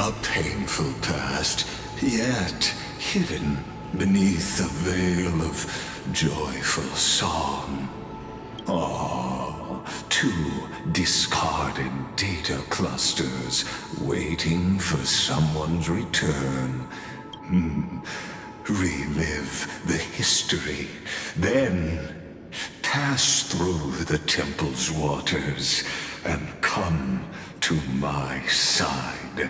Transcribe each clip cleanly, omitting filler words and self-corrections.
A painful past, yet hidden beneath a veil of joyful song. Ah, two discarded data clusters waiting for someone's return. Relive the history, then pass through the temple's waters and come to my side.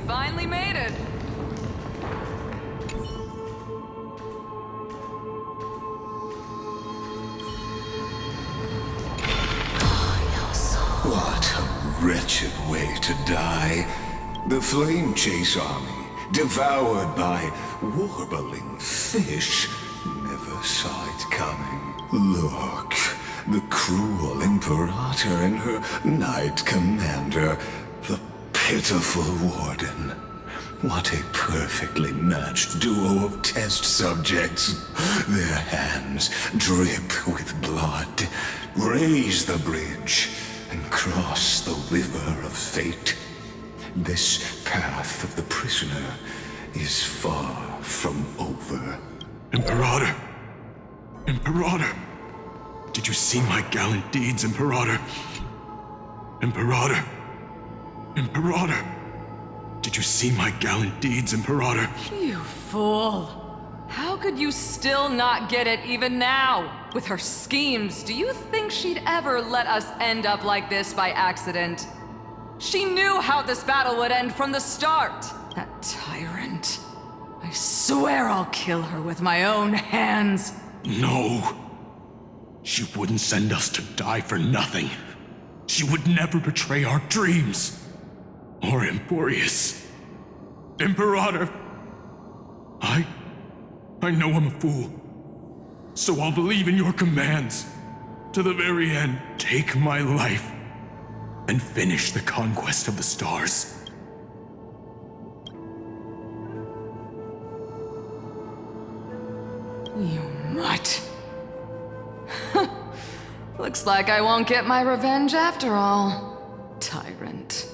Finally made it! What a wretched way to die. The Flame Chase army, devoured by warbling fish, never saw it coming. Look, the cruel Imperator and her Knight Commander, the pitiful Warden. What a perfectly matched duo of test subjects. Their hands drip with blood. Raise the bridge and cross the river of fate. This path of the prisoner is far from over. Imperator! Imperator! Did you see my gallant deeds, Imperator? Imperator! Imperator! Did you see my gallant deeds, Imperator? You fool! How could you still not get it even now? With her schemes, do you think she'd ever let us end up like this by accident? She knew how this battle would end from the start! That tyrant. I swear I'll kill her with my own hands. No. She wouldn't send us to die for nothing. She would never betray our dreams. Or Emporius. Imperator! I know I'm a fool. So I'll believe in your commands. To the very end, take my life. And finish the conquest of the stars. You mutt. Looks like I won't get my revenge after all. Tyrant.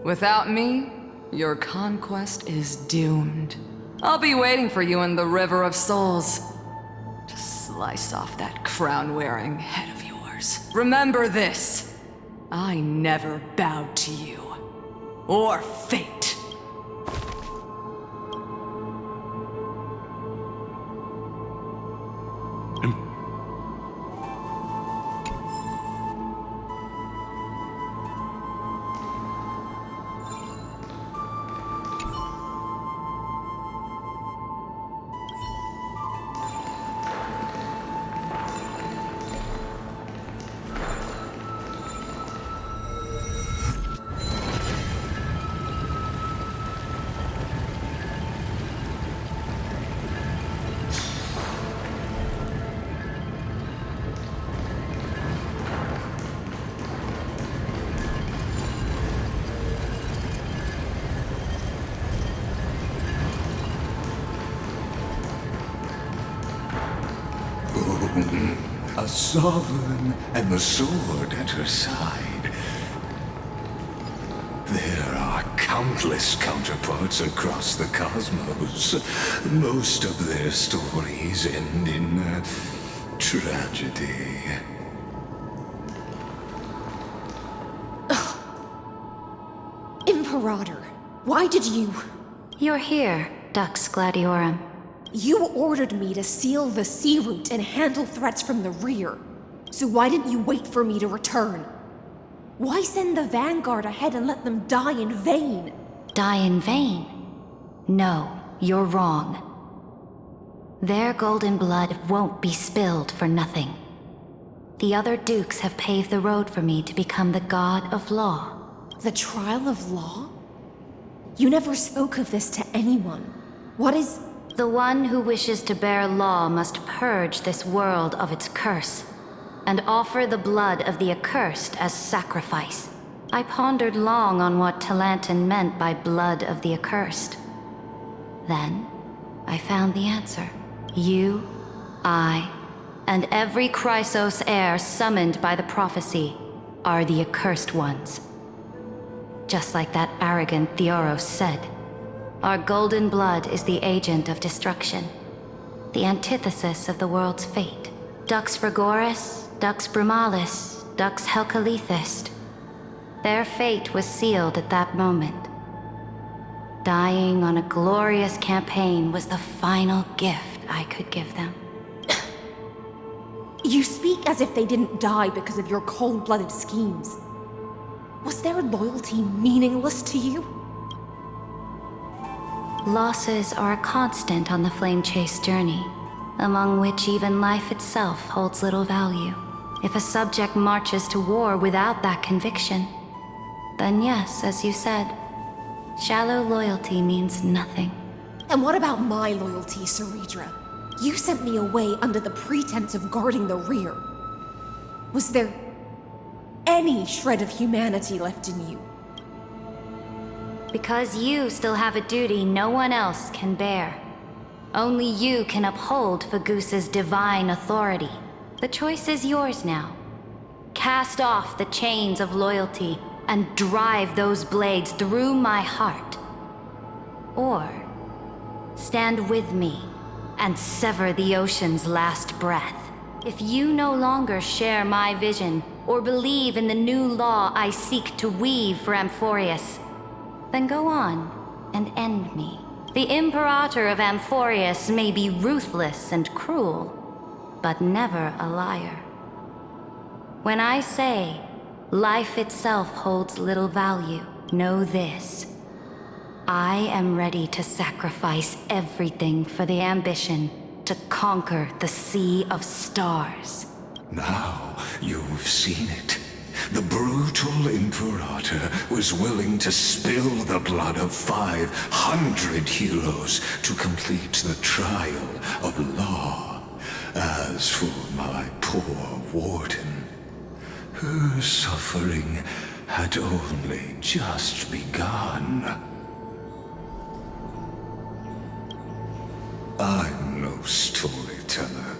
Without me, your conquest is doomed. I'll be waiting for you in the River of Souls to slice off that crown-wearing head of yours. Remember this. I never bowed to you. Or fate. A sovereign and the sword at her side. countless counterparts across the cosmos. Most of their stories end in tragedy. Imperator, why did you... You're here, Dux Gladiorum. You ordered me to seal the sea route and handle threats from the rear. So why didn't you wait for me to return? Why send the Vanguard ahead and let them die in vain? Die in vain? No, you're wrong. Their golden blood won't be spilled for nothing. The other dukes have paved the road for me to become the god of law. The trial of law? You never spoke of this to anyone. What is... The one who wishes to bear law must purge this world of its curse, and offer the blood of the accursed as sacrifice. I pondered long on what Talantan meant by blood of the accursed. Then, I found the answer. You, I, and every Chrysos heir summoned by the prophecy are the accursed ones. Just like that arrogant Theoros said, our golden blood is the agent of destruction, the antithesis of the world's fate. Dux Frigoris, Dux Brumalis, Dux Helcalethist. Their fate was sealed at that moment. Dying on a glorious campaign was the final gift I could give them. You speak as if they didn't die because of your cold-blooded schemes. Was their loyalty meaningless to you? Losses are a constant on the Flame Chase journey, among which even life itself holds little value. If a subject marches to war without that conviction, then yes, as you said, shallow loyalty means nothing. And what about my loyalty, Ceredra? You sent me away under the pretense of guarding the rear. Was there any shred of humanity left in you? Because you still have a duty no one else can bear. Only you can uphold Fagoos's divine authority. The choice is yours now. Cast off the chains of loyalty and drive those blades through my heart. Or stand with me and sever the ocean's last breath. If you no longer share my vision or believe in the new law I seek to weave for Amphorius, then go on and end me. The Imperator of Amphorius may be ruthless and cruel, but never a liar. When I say life itself holds little value, know this. I am ready to sacrifice everything for the ambition to conquer the Sea of Stars. Now you've seen it. The brutal Imperator was willing to spill the blood of 500 heroes to complete the trial of law. As for my poor warden, her suffering had only just begun. I'm no storyteller.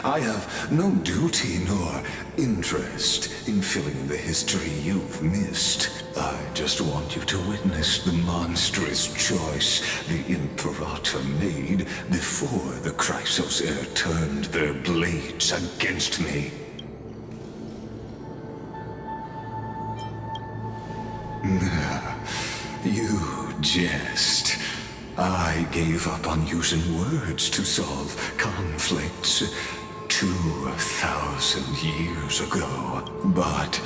I have no duty nor interest in filling the history you've missed. I just want you to witness the monstrous choice the Imperator made before the Chrysos heir turned their blades against me. You jest. I gave up on using words to solve conflicts 2,000 years ago. But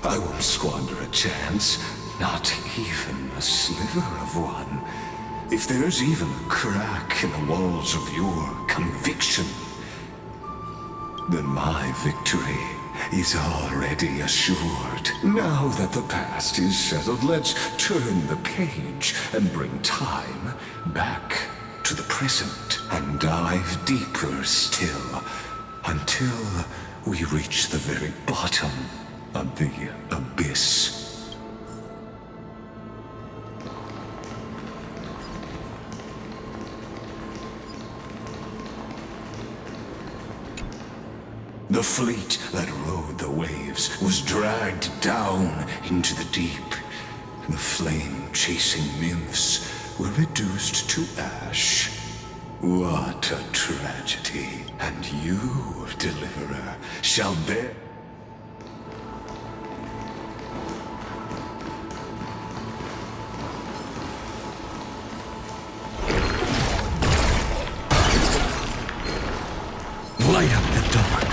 I won't squander a chance, not even a sliver of one. If there's even a crack in the walls of your conviction, then my victory is already assured. Now that the past is settled, let's turn the page and bring time back to the present and dive deeper still until we reach the very bottom of the abyss. The fleet that rode the waves was dragged down into the deep. the flame-chasing nymphs were reduced to ash. What a tragedy. And you, Deliverer, shall bear... Light up the dark.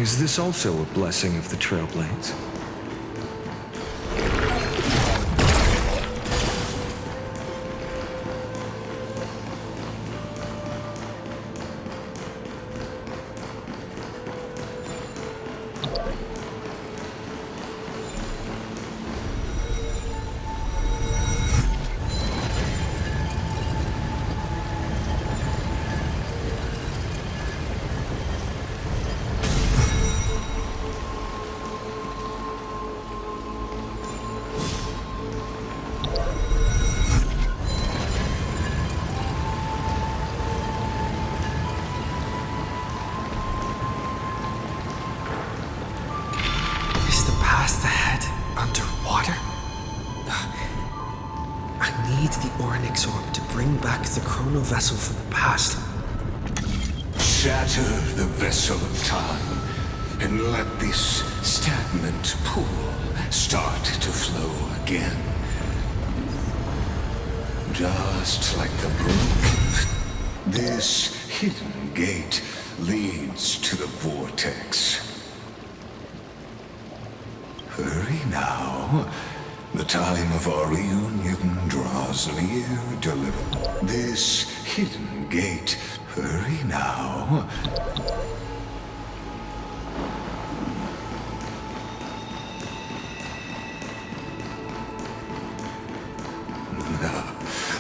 Is this also a blessing of the Trailblaze? Past ahead, underwater? I need the Ornyx orb to bring back the chrono vessel from the past. Shatter the vessel of time, and let this stagnant pool start to flow again. Just like the brook, this hidden gate leads to the vortex. Hurry now. The time of our reunion draws near, Deliver. This hidden gate. Hurry now.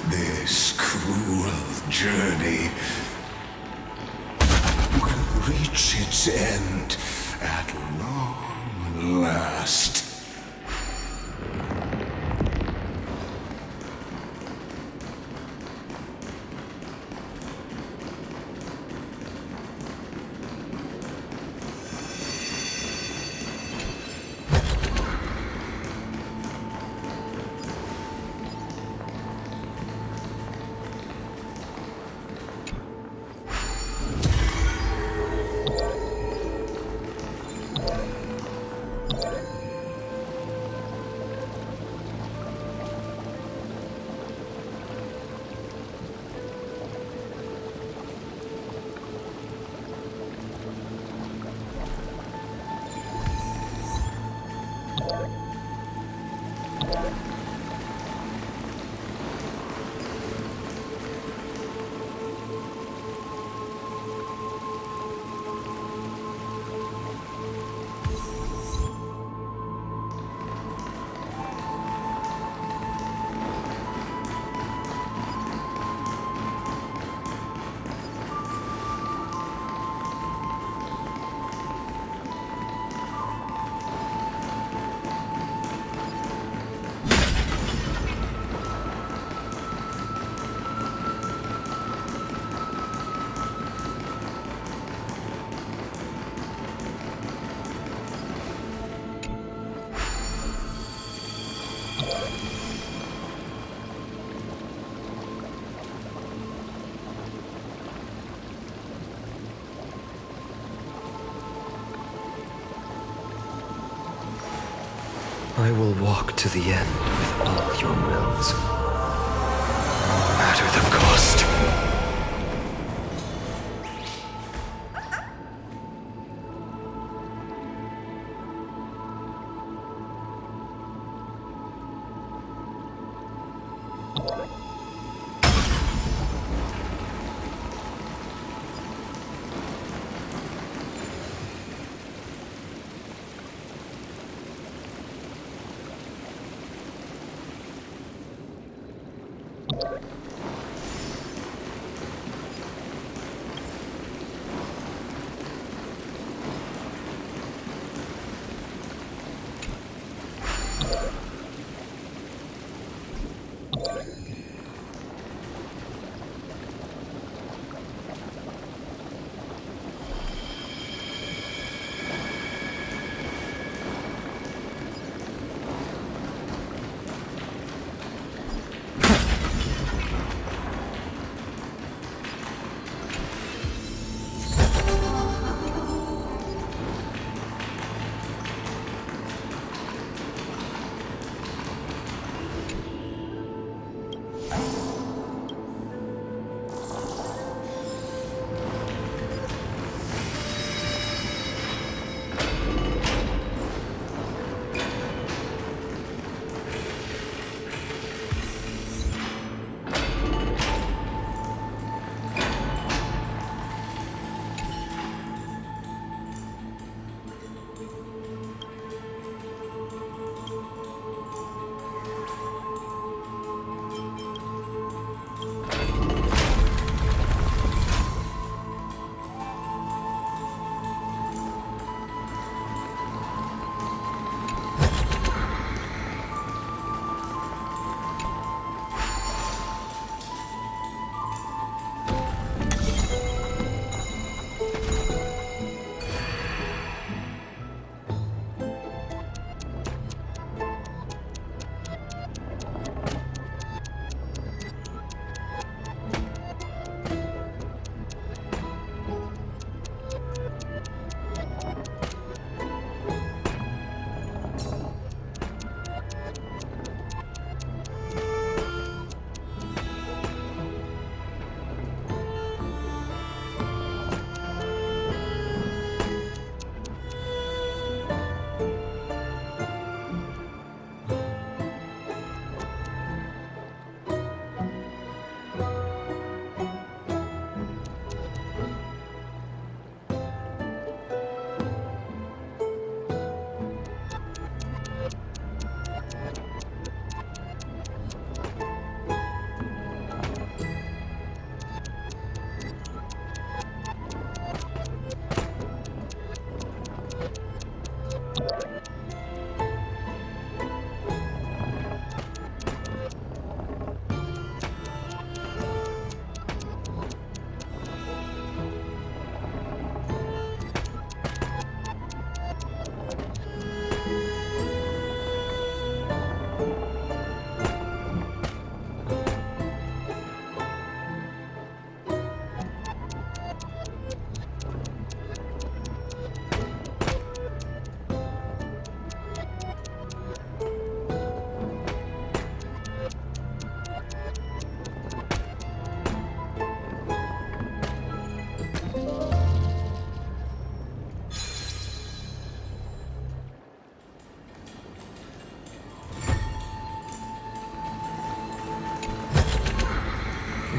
This cruel journey will reach its end at long last. I will walk to the end with all your wills, no matter the cost.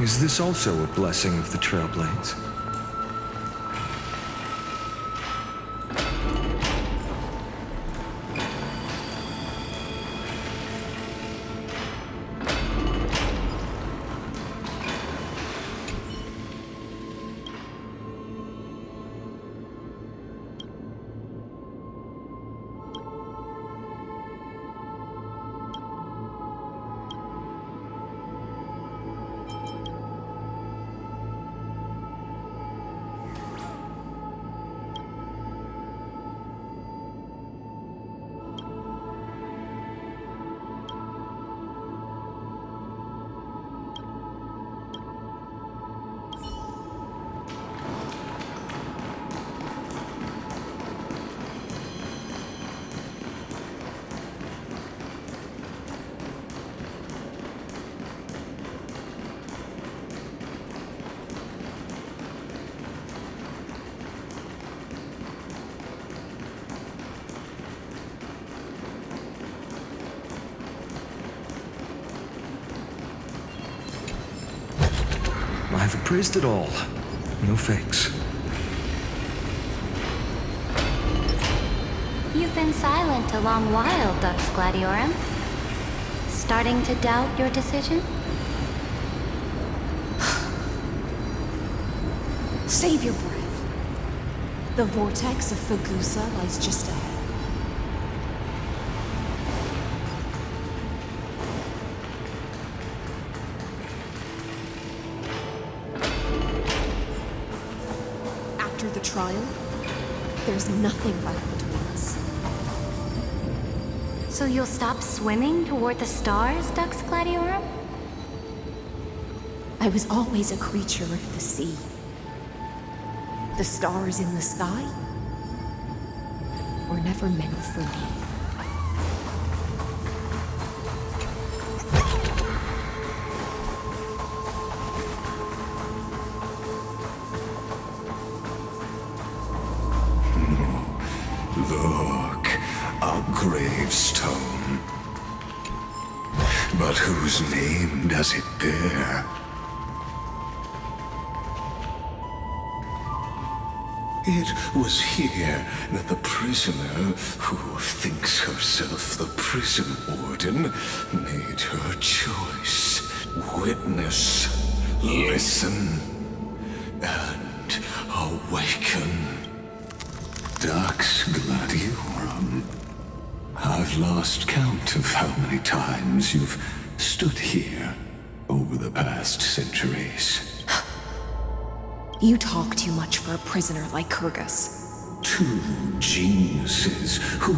Is this also a blessing of the Trailblaze? I've appraised it all. No fakes. You've been silent a long while, Dux Gladiorum. Starting to doubt your decision? Save your breath. The vortex of Fagusa lies just ahead. After the trial, there's nothing left between us. So you'll stop swimming toward the stars, Dux Gladiorum? I was always a creature of the sea. The stars in the sky were never meant for me. Look, a gravestone. But whose name does it bear? It was here that the prisoner, who thinks herself the prison warden, made her choice. Witness, listen, and awaken. Dux Gladiorum. I've lost count of how many times you've stood here over the past centuries. You talk too much for a prisoner like Kurgus. Two geniuses who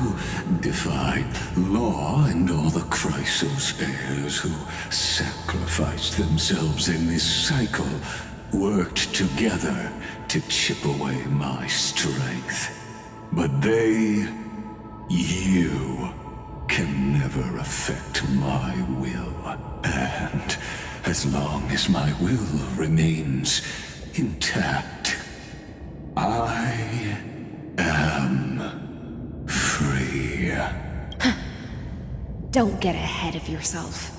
defied law and all the Chrysos heirs who sacrificed themselves in this cycle, worked together to chip away my strength. But you, can never affect my will. And as long as my will remains intact, I am free. Don't get ahead of yourself.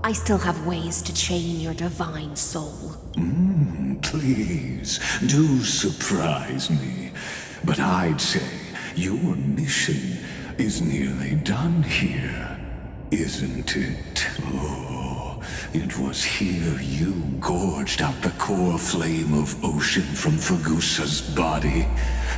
I still have ways to chain your divine soul. Please, do surprise me. But I'd say your mission is nearly done here, isn't it? Oh, it was here you gorged out the core flame of ocean from Fagusa's body.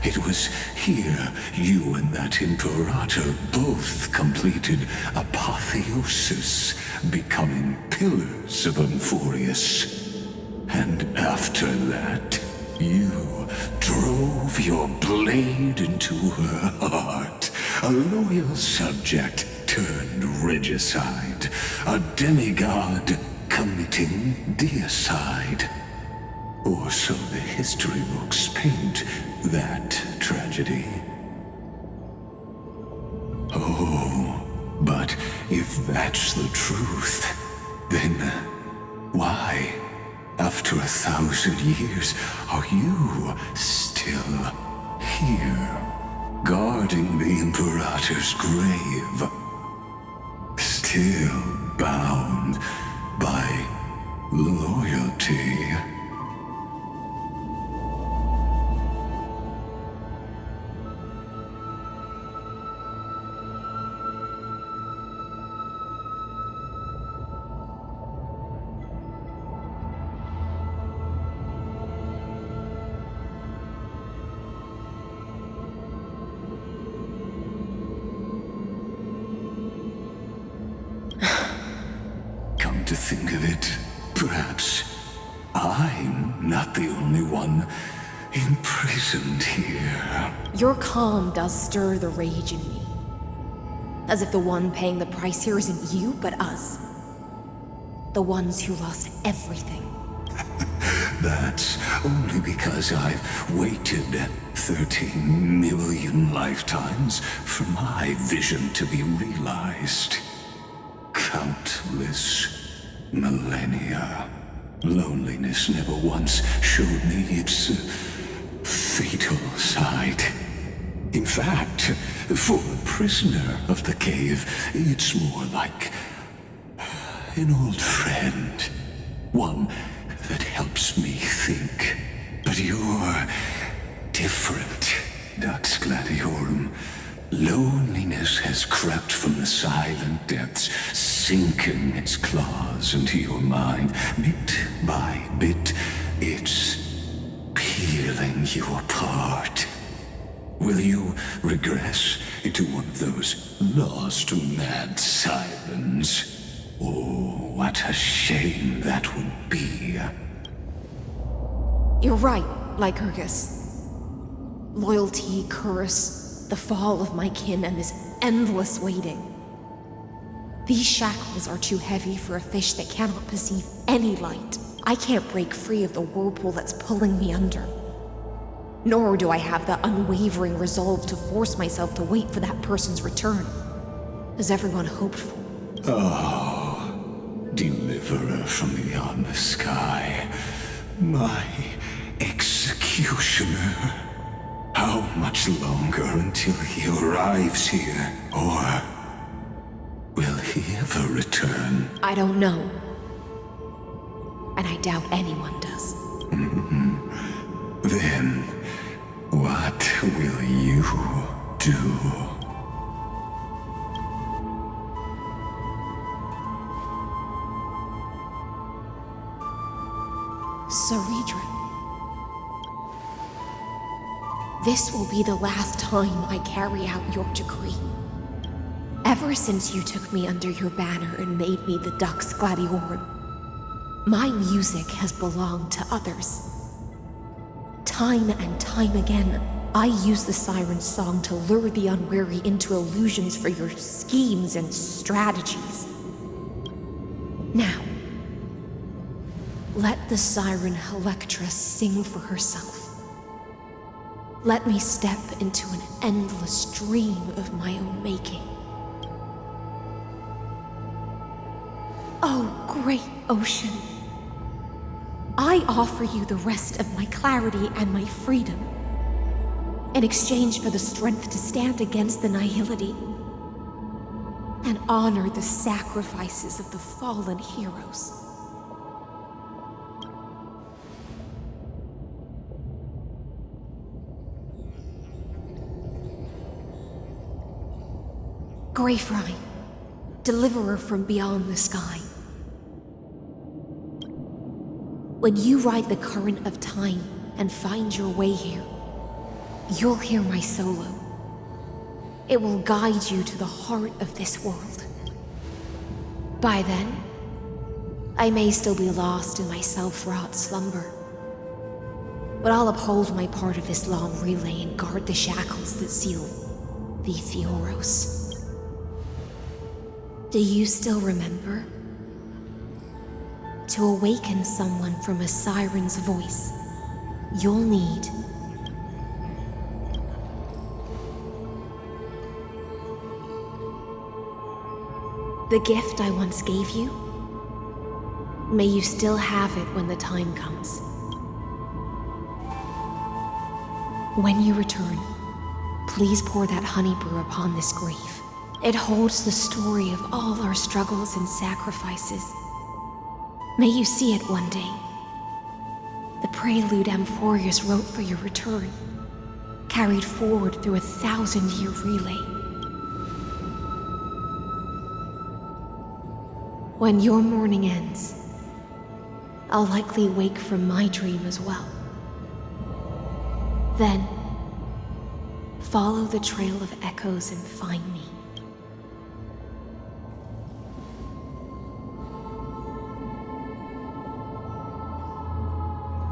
It was here you and that Imperator both completed apotheosis, becoming pillars of Emphorius. And after that, you drove your blade into her heart, a loyal subject turned regicide, a demigod committing deicide. Or so the history books paint that tragedy. Oh, but if that's the truth, then why, after 1,000 years, are you still here, guarding the Imperator's grave? Still bound by loyalty. To think of it, perhaps I'm not the only one imprisoned here. Your calm does stir the rage in me. As if the one paying the price here isn't you, but us. The ones who lost everything. That's only because I've waited 13 million lifetimes for my vision to be realized. Countless millennia. Loneliness never once showed me its fatal side. In fact, for a prisoner of the cave, it's more like an old friend. One that helped has crept from the silent depths, sinking its claws into your mind. Bit by bit, it's peeling you apart. Will you regress into one of those lost mad sirens? Oh, what a shame that would be. You're right, Lycurgus. Loyalty, curse, the fall of my kin, and this endless waiting. These shackles are too heavy for a fish that cannot perceive any light. I can't break free of the whirlpool that's pulling me under. Nor do I have the unwavering resolve to force myself to wait for that person's return, as everyone hoped for. Oh, deliverer from beyond the sky, my executioner. How much longer until he arrives here? Or will he ever return? I don't know. And I doubt anyone does. Then, what will you do? Saridra. This will be the last time I carry out your decree. Ever since you took me under your banner and made me the Dux Gladiorum, my music has belonged to others. Time and time again, I use the siren's song to lure the unwary into illusions for your schemes and strategies. Now, let the siren Electra sing for herself. Let me step into an endless dream of my own making. Oh, great ocean. I offer you the rest of my clarity and my freedom, in exchange for the strength to stand against the nihility and honor the sacrifices of the fallen heroes. Greyfry, deliverer from beyond the sky. When you ride the current of time and find your way here, you'll hear my solo. It will guide you to the heart of this world. By then, I may still be lost in my self-wrought slumber, but I'll uphold my part of this long relay and guard the shackles that seal the Theoros. Do you still remember? To awaken someone from a siren's voice, you'll need the gift I once gave you. May you still have it when the time comes. When you return, please pour that honey brew upon this grave. It holds the story of all our struggles and sacrifices. May you see it one day. The prelude Amphorius wrote for your return, carried forward through a 1,000-year relay. When your morning ends, I'll likely wake from my dream as well. Then, follow the trail of echoes and find me.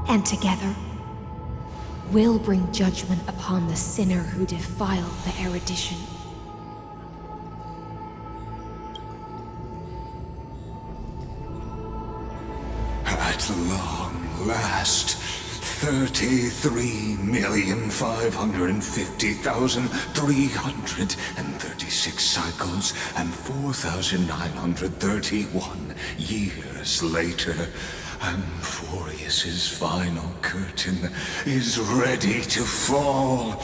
And together, we'll bring judgment upon the sinner who defiled the erudition. At long last, 33,550,336 cycles and 4,931 years later, Amphorius's final curtain is ready to fall.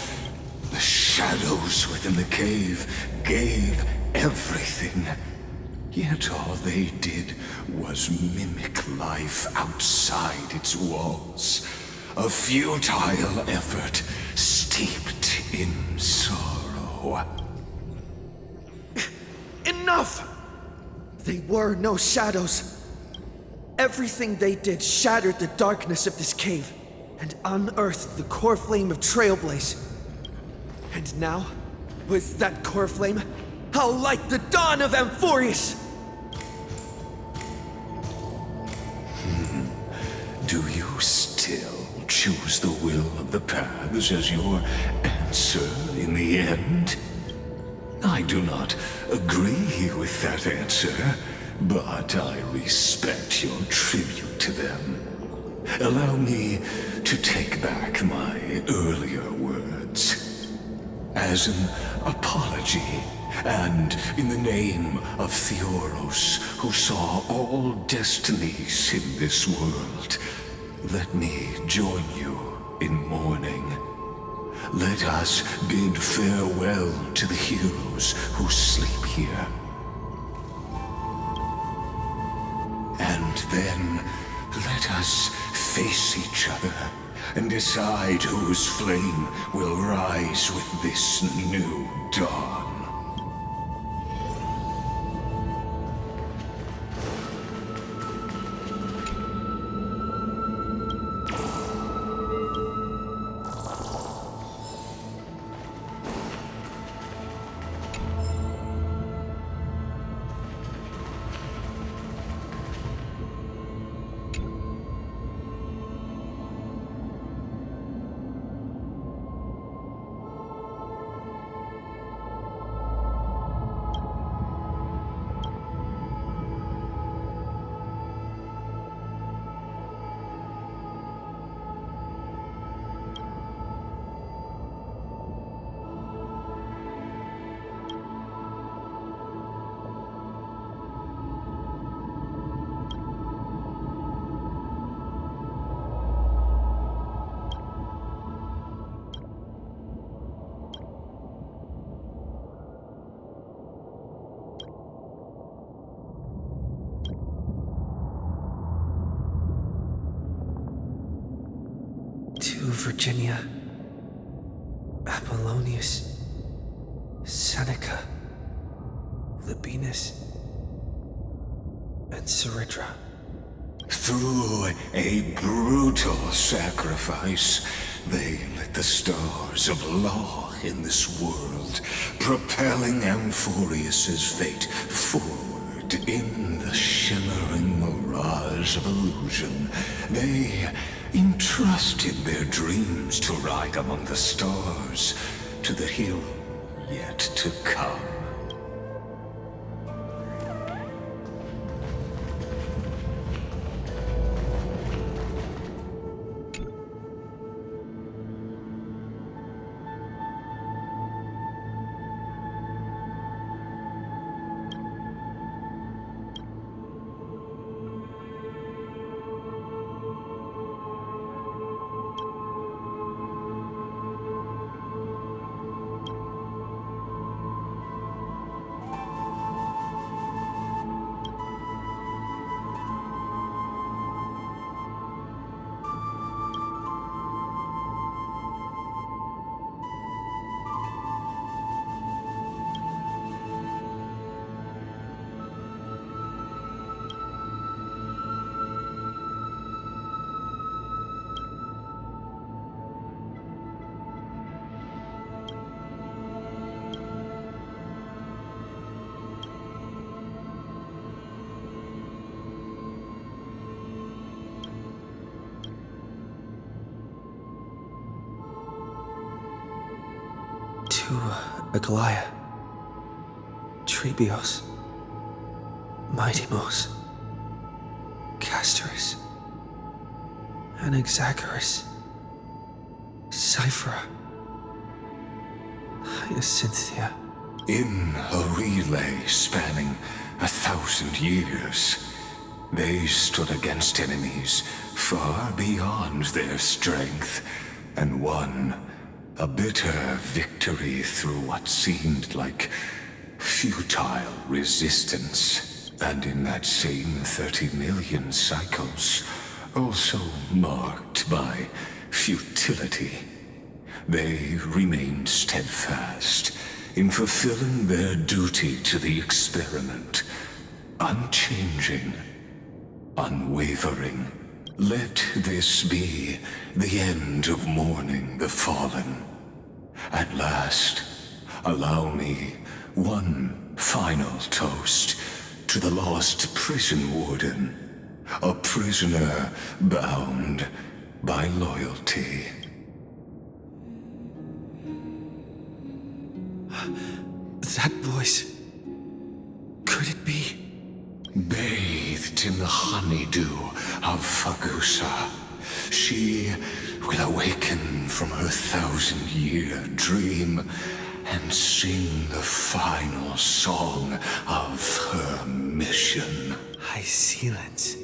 The shadows within the cave gave everything. Yet all they did was mimic life outside its walls. A futile effort steeped in sorrow. Enough! They were no shadows. Everything they did shattered the darkness of this cave and unearthed the core flame of Trailblaze. And now, with that core flame, I'll light the dawn of Amphorius! Do you still choose the will of the paths as your answer in the end? I do not agree with that answer, but I respect your tribute to them. Allow me to take back my earlier words. As an apology, and in the name of Theoros, who saw all destinies in this world, let me join you in mourning. Let us bid farewell to the heroes who sleep here. And then let us face each other and decide whose flame will rise with this new dawn. Virginia, Apollonius, Seneca, Libinus, and Ceridra. Through a brutal sacrifice, they lit the stars of law in this world, propelling Amphorius's fate forward in the shimmering mirage of illusion. They entrusted their dreams to ride among the stars, to the hero yet to come. Aglaia, Trebios, Mightymos, Castorus, Anaxagoras, Cyphera, Hyacinthia. In a relay spanning 1,000 years, they stood against enemies far beyond their strength and won a bitter victory through what seemed like futile resistance. And in that same 30 million cycles, also marked by futility, they remained steadfast, in fulfilling their duty to the experiment. Unchanging, unwavering. Let this be the end of mourning the fallen. At last, allow me one final toast to the lost prison warden, a prisoner bound by loyalty. That voice... could it be? Bathed in the honeydew of Fagusa, she will awaken from her 1,000-year dream and sing the final song of her mission. High silence.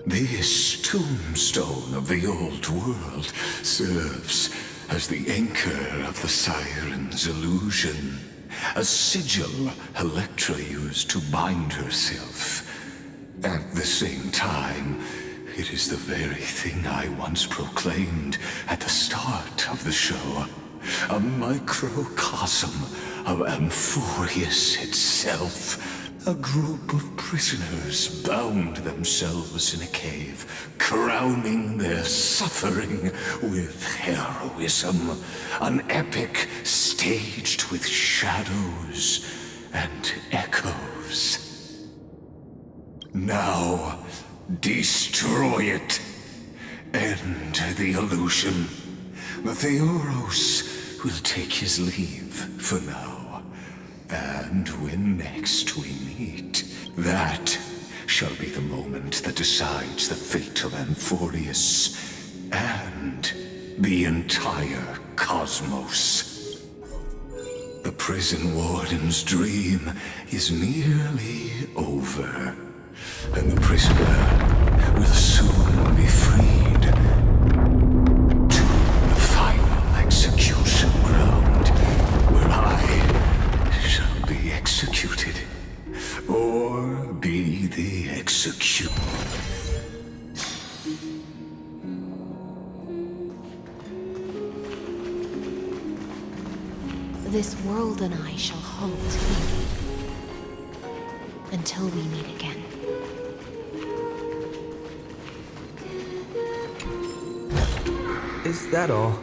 This tombstone of the old world serves as the anchor of the Siren's illusion, a sigil Electra used to bind herself. At the same time, it is the very thing I once proclaimed at the start of the show, a microcosm of Amphorius itself. A group of prisoners bound themselves in a cave, crowning their suffering with heroism. An epic staged with shadows and echoes. Now, destroy it. End the illusion. The Theoros will take his leave for now. And when next we meet, that shall be the moment that decides the fate of Amphorius and the entire cosmos. The prison warden's dream is nearly over, and the prisoner will soon be freed to the final execution ground, where I shall be executed, or be the executioner. This world and I shall hold until we meet again. Is that all?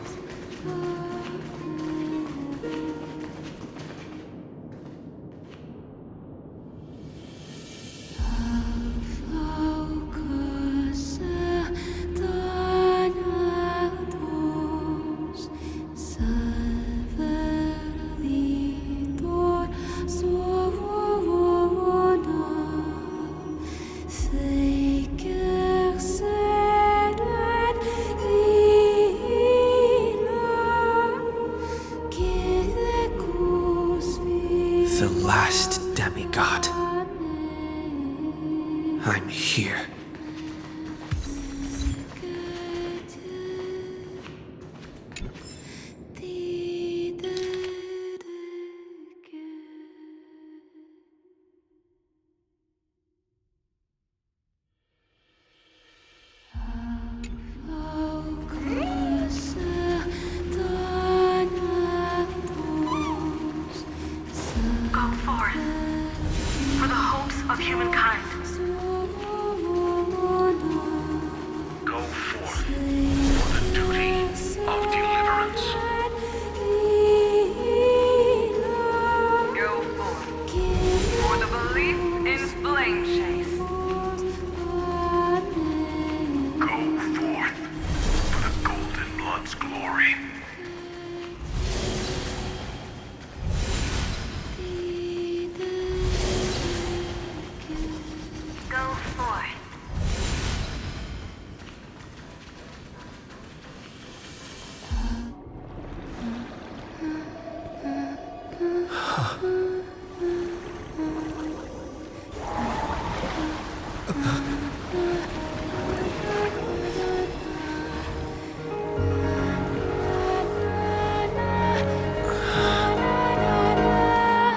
The last demigod. I'm here.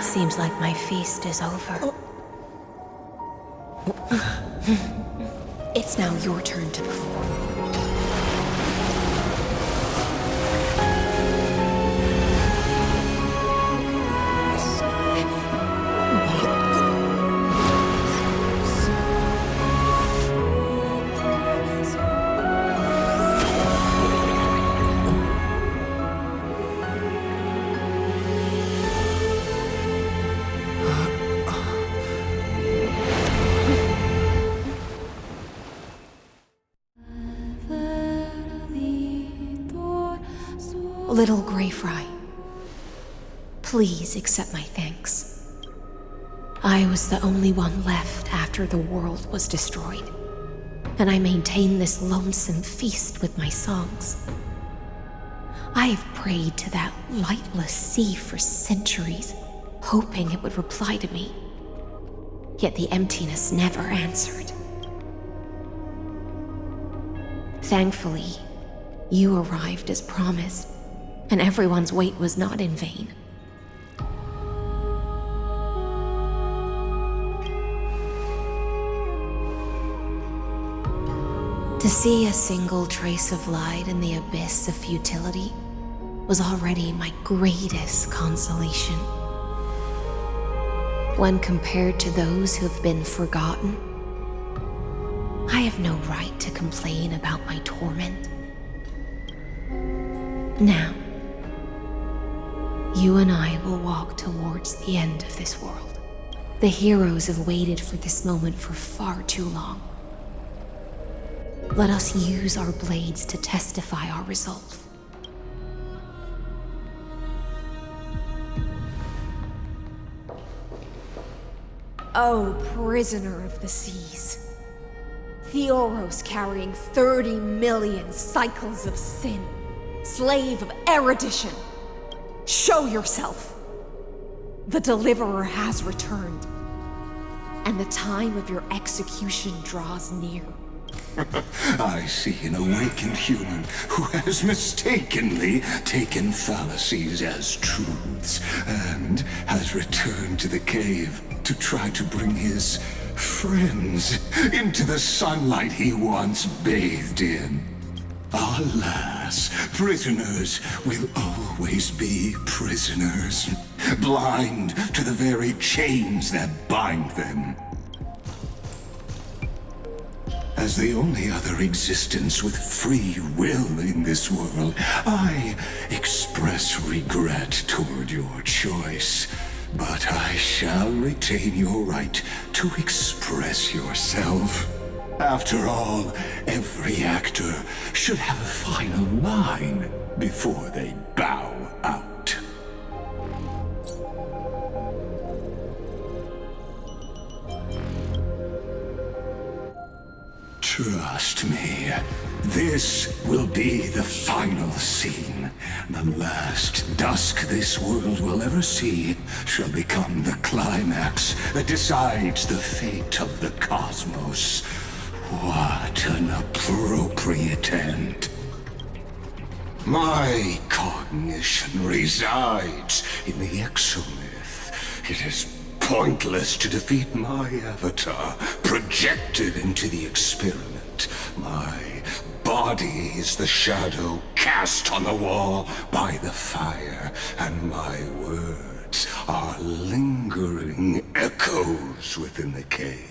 Seems like my feast is over. It's now your turn to perform. Little Greyfry, please accept my thanks. I was the only one left after the world was destroyed, and I maintained this lonesome feast with my songs. I have prayed to that lightless sea for centuries, hoping it would reply to me. Yet the emptiness never answered. Thankfully, you arrived as promised, and everyone's wait was not in vain. To see a single trace of light in the abyss of futility was already my greatest consolation. When compared to those who have been forgotten, I have no right to complain about my torment. Now, you and I will walk towards the end of this world. The heroes have waited for this moment for far too long. Let us use our blades to testify our resolve. Oh, prisoner of the seas. Theoros carrying 30 million cycles of sin. Slave of erudition. Show yourself. The deliverer has returned, and the time of your execution draws near. I see an awakened human who has mistakenly taken fallacies as truths and has returned to the cave to try to bring his friends into the sunlight he once bathed in. Alas, prisoners will always be prisoners, blind to the very chains that bind them. As the only other existence with free will in this world, I express regret toward your choice. But I shall retain your right to express yourself. After all, every actor should have a final line before they bow out. Trust me, this will be the final scene. The last dusk this world will ever see shall become the climax that decides the fate of the cosmos. What an appropriate end. My cognition resides in the exomyth. It is pointless to defeat my avatar, projected into the experiment. My body is the shadow cast on the wall by the fire, and my words are lingering echoes within the cave.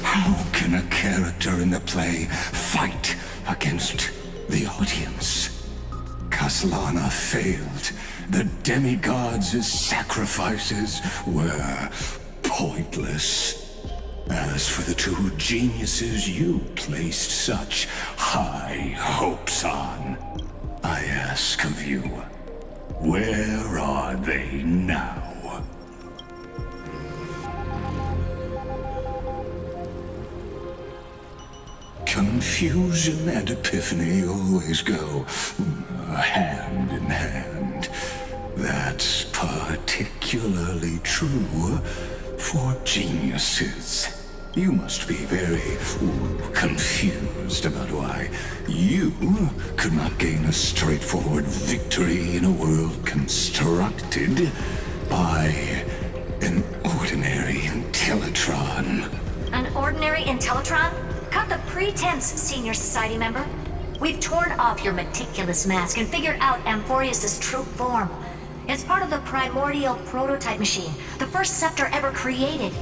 How can a character in the play fight against the audience? Kaslana failed. The demigods' sacrifices were pointless. As for the two geniuses you placed such high hopes on, I ask of you, where are they now? Confusion and epiphany always go hand in hand. That's particularly true for geniuses. You must be very confused about why you could not gain a straightforward victory in a world constructed by an ordinary Intellitron. An ordinary Intellitron? Cut the pretense, Senior Society member. We've torn off your meticulous mask and figured out Amphorius' true form. It's part of the primordial prototype machine, the first scepter ever created.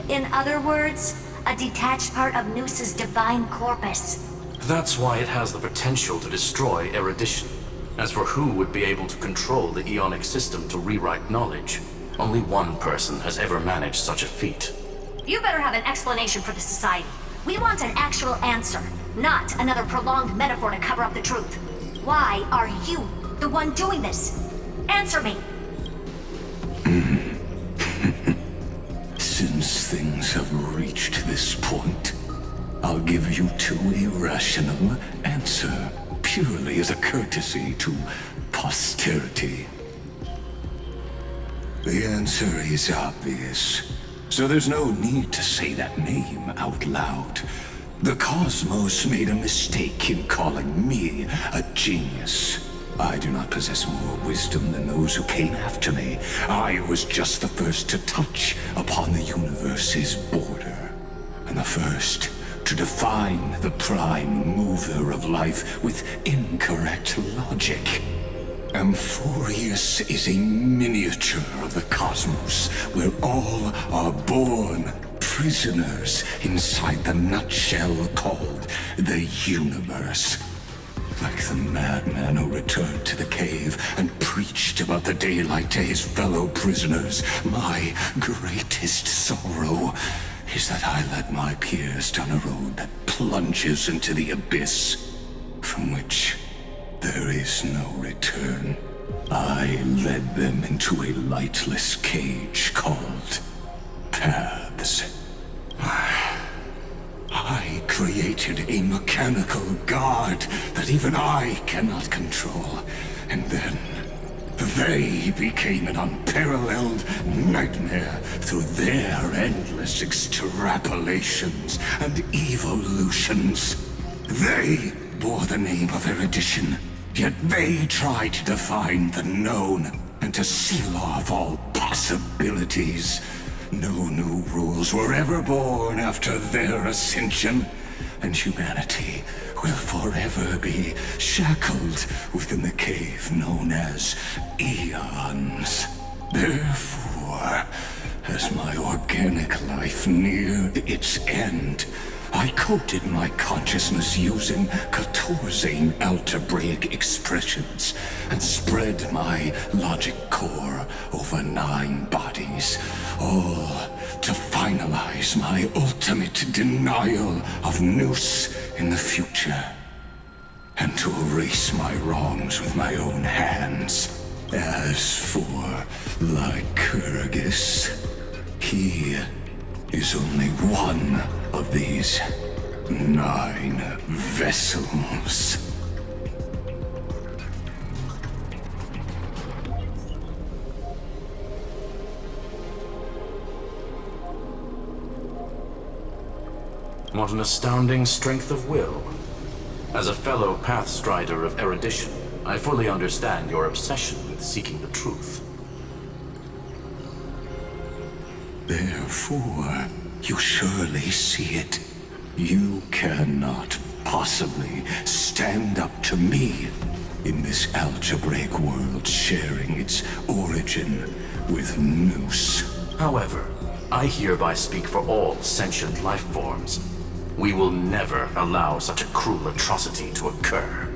In other words, a detached part of Noos's divine corpus. That's why it has the potential to destroy erudition. As for who would be able to control the Aeonic system to rewrite knowledge, only one person has ever managed such a feat. You better have an explanation for the Society. We want an actual answer, not another prolonged metaphor to cover up the truth. Why are you the one doing this? Answer me! Since things have reached this point, I'll give you two irrational answer, purely as a courtesy to posterity. The answer is obvious, so there's no need to say that name out loud. The cosmos made a mistake in calling me a genius. I do not possess more wisdom than those who came after me. I was just the first to touch upon the universe's border, and the first to define the prime mover of life with incorrect logic. Amphorius is a miniature of the cosmos, where all are born prisoners inside the nutshell called the universe. Like the madman who returned to the cave and preached about the daylight to his fellow prisoners, my greatest sorrow is that I led my peers down a road that plunges into the abyss, from which there is no return. I led them into a lightless cage called paths. I created a mechanical guard that even I cannot control, and then they became an unparalleled nightmare through their endless extrapolations and evolutions. They bore the name of erudition, yet they tried to define the known and to seal off all possibilities. No new rules were ever born after their ascension, and humanity will forever be shackled within the cave known as eons. Therefore, as my organic life neared its end, I coded my consciousness using 14 algebraic expressions and spread my logic core over 9 bodies, all to finalize my ultimate denial of Nous in the future, and to erase my wrongs with my own hands. As for Lycurgus, he is only one of these 9 vessels. What an astounding strength of will. As a fellow pathstrider of erudition, I fully understand your obsession with seeking the truth. Therefore, you surely see it. You cannot possibly stand up to me in this algebraic world sharing its origin with Nous. However, I hereby speak for all sentient life forms. We will never allow such a cruel atrocity to occur.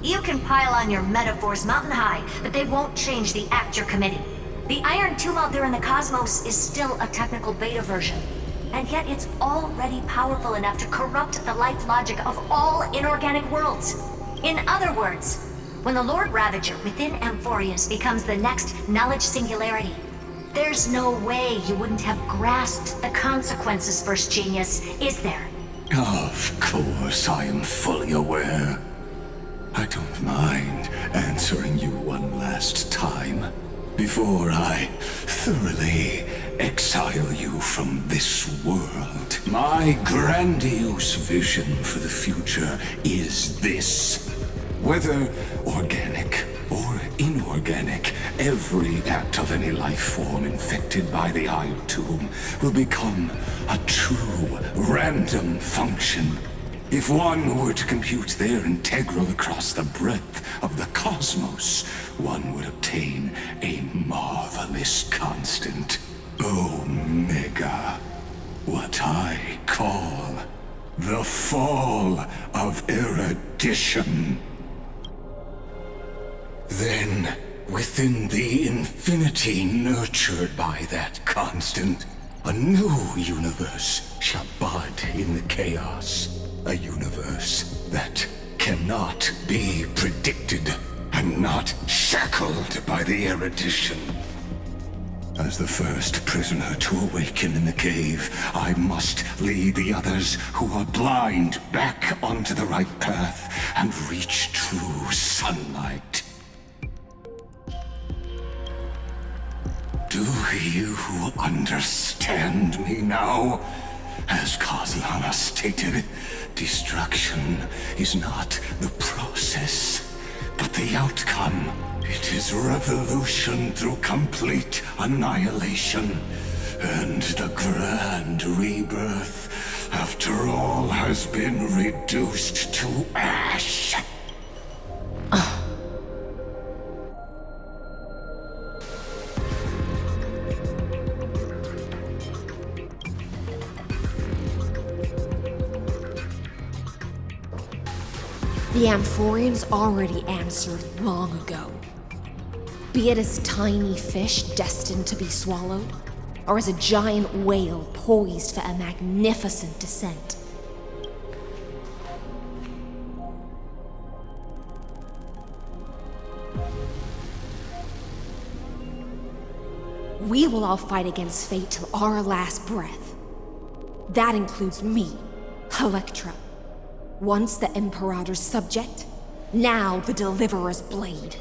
You can pile on your metaphors mountain high, but they won't change the act you're committing. The Iron Tomb out there in the cosmos is still a technical beta version, and yet it's already powerful enough to corrupt the life logic of all inorganic worlds. In other words, when the Lord Ravager within Amphorius becomes the next knowledge singularity, there's no way you wouldn't have grasped the consequences, First Genius, is there? Of course, I am fully aware. I don't mind answering you one last time before I thoroughly exile you from this world. My grandiose vision for the future is this. Whether organic or inorganic, every act of any life form infected by the Iron Tomb will become a true random function. If one were to compute their integral across the breadth of the cosmos, one would obtain a marvelous constant. Omega. What I call the fall of erudition. Then, within the infinity nurtured by that constant, a new universe shall bud in the chaos. A universe that cannot be predicted and not shackled by the erudition. As the first prisoner to awaken in the cave, I must lead the others who are blind back onto the right path and reach true sunlight. Do you understand me now? As Kozlana stated, destruction is not the process, but the outcome. It is revolution through complete annihilation, and the grand rebirth, after all has been reduced to ash. The Amphorians already answered long ago. Be it as tiny fish destined to be swallowed, or as a giant whale poised for a magnificent descent. We will all fight against fate till our last breath. That includes me, Electra. Once the Imperator's subject, now the Deliverer's blade.